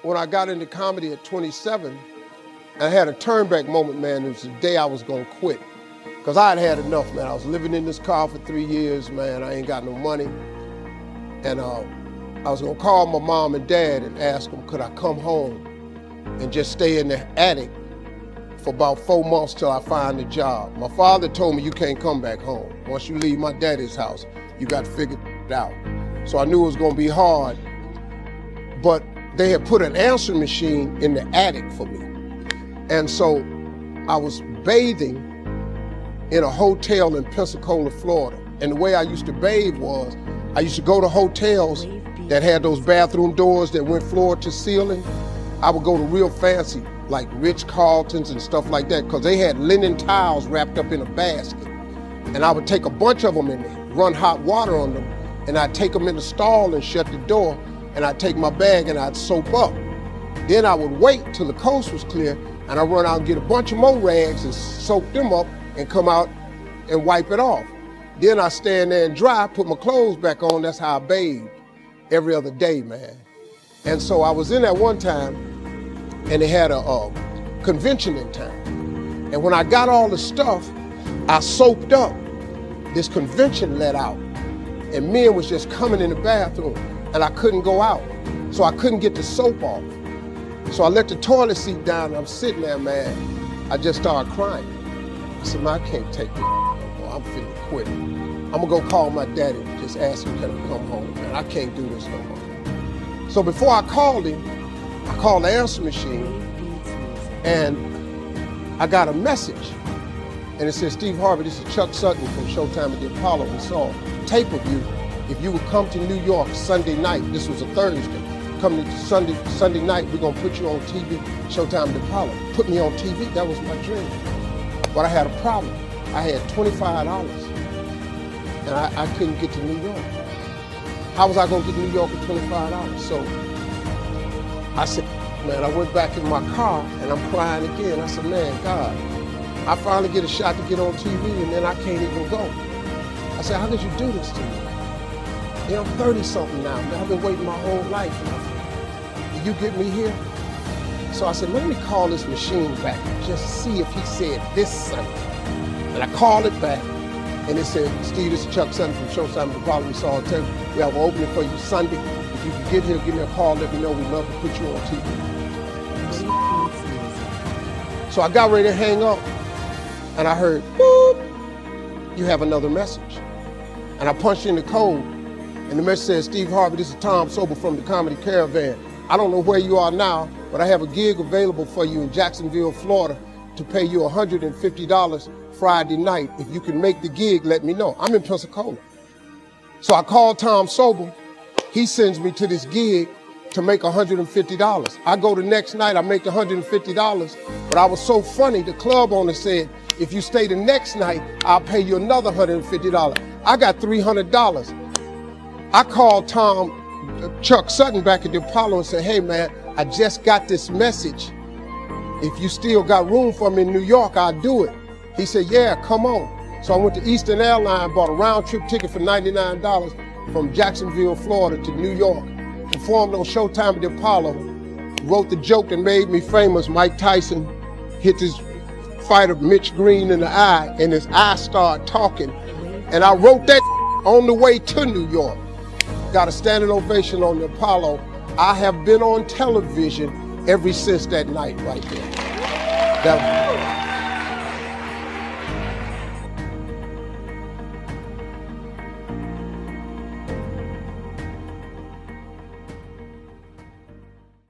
when I got into comedy at 27, I had a turnback moment, man. It was the day I was gonna quit. Because I had enough, man. I was living in this car for 3 years, man. I ain't got no money. And I was gonna call my mom and dad and ask them, could I come home and just stay in the attic for about 4 months till I find a job. My father told me, you can't come back home. Once you leave my daddy's house, you got to figure it out. So I knew it was gonna be hard, but they had put an answering machine in the attic for me. And so I was bathing in a hotel in Pensacola, Florida. And the way I used to bathe was, I used to go to hotels that had those bathroom doors that went floor to ceiling. I would go to real fancy, like Ritz-Carltons and stuff like that, because they had linen towels wrapped up in a basket. And I would take a bunch of them and run hot water on them, and I'd take them in the stall and shut the door, and I'd take my bag and I'd soap up. Then I would wait till the coast was clear, and I'd run out and get a bunch of more rags and soak them up and come out and wipe it off. Then I stand there and dry, put my clothes back on. That's how I bathed every other day, man. And so I was in there one time, and they had a convention in town. And when I got all the stuff, I soaped up. This convention let out, and men was just coming in the bathroom, and I couldn't go out. So I couldn't get the soap off. So I let the toilet seat down, and I'm sitting there, man. I just started crying. I said, man, I can't take this no more. I'm finna quit. I'm gonna go call my daddy and just ask him, can I come home, man? I can't do this no more. So before I called him, I called the answer machine, and I got a message. And it said, Steve Harvey, this is Chuck Sutton from Showtime at the Apollo. We saw a tape of you. If you would come to New York Sunday night, this was a Thursday, come to Sunday night, we're gonna put you on TV, Showtime at the Apollo. Put me on TV, that was my dream. But I had a problem. I had $25, and I couldn't get to New York. How was I gonna get to New York with $25? So I said, man, I went back in my car, and I'm crying again. I said, man, God, I finally get a shot to get on TV, and then I can't even go. I said, how could you do this to me? You know, I'm 30-something now, man. I've been waiting my whole life. Did you get me here? So I said, let me call this machine back and just see if he said this Sunday. And I called it back, and it said, Steve, this is Chuck Sutton from Showtime at the Apollo. We saw a tape. We have an opening for you Sunday. If you can get here, give me a call, let me know. We'd love to put you on TV. So I got ready to hang up, and I heard, boop, you have another message. And I punched in the code, and the message says, Steve Harvey, this is Tom Sobel from the Comedy Caravan. I don't know where you are now, but I have a gig available for you in Jacksonville, Florida, to pay you $150 Friday night. If you can make the gig, let me know. I'm in Pensacola. So I called Tom Sobel. He sends me to this gig to make $150. I go the next night, I make $150, but I was so funny, the club owner said, if you stay the next night, I'll pay you another $150. I got $300. I called Chuck Sutton back at the Apollo and said, hey man, I just got this message. If you still got room for me in New York, I'll do it. He said, yeah, come on. So I went to Eastern Airlines, bought a round trip ticket for $99 from Jacksonville, Florida to New York, performed on Showtime at the Apollo, wrote the joke that made me famous. Mike Tyson hit this fighter, Mitch Green, in the eye, and his eye started talking. And I wrote that on the way to New York. Got a standing ovation on the Apollo. I have been on television ever since that night right there.